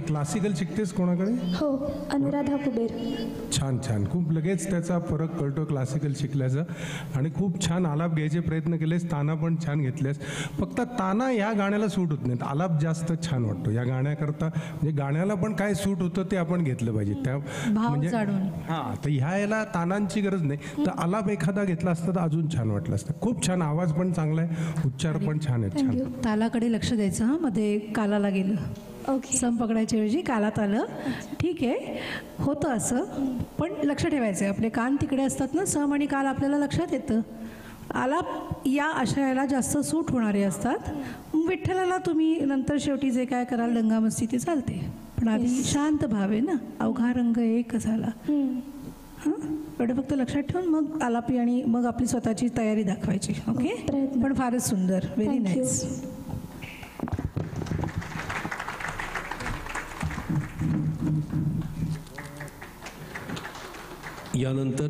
Classical शिकतेस कोणाकडे? हो, अनुराधा कुबेर. छान छान, खूप लगेच त्याचा फरक कळतो क्लासिकल शिकल्याचा. आणि खूप छान आलाप घ्यायचे प्रयत्न केलेस, ताना पण छान घेतलेस. फक्त ताना या गाण्याला सूट होत नाहीत, आलाप जास्त छान वाटतो या गाण्याकरता. म्हणजे गाण्याला पण काय सूट होतं ते आपण घेतलं पाहिजे. त्या म्हणजे हां, तर ह्या याला तानांची गरज नाही, तर आलाप एखादा घेतला असता तर अजून छान वाटलं असतं. खूप छान, आवाज पण चांगला आहे, उच्चार पण छान आहेत. छान. तालाकडे लक्ष द्यायचं. हां, मध्ये कालाला गेलं. ओके. सम पकडायच्या ऐवजी कालात आलं. ठीक आहे, होतं असं, पण लक्ष ठेवायचं आहे. आपले कान तिकडे असतात ना, सम आणि काल आपल्याला लक्षात येतं. आलाप या आशयाला जास्त सूट होणारे असतात. विठ्ठलाला तुम्ही नंतर शेवटी जे काय कराल दंगामस्ती ते चालते, पण आधी शांत भाव आहे ना. अवघा रंग एक झाला. हां. एवढं फक्त लक्षात ठेवून मग आलापी आणि मग आपली स्वतःची तयारी दाखवायची. ओके, प्रयत्न. पण फारच सुंदर, व्हेरी Thank you. नाईस. यानंतर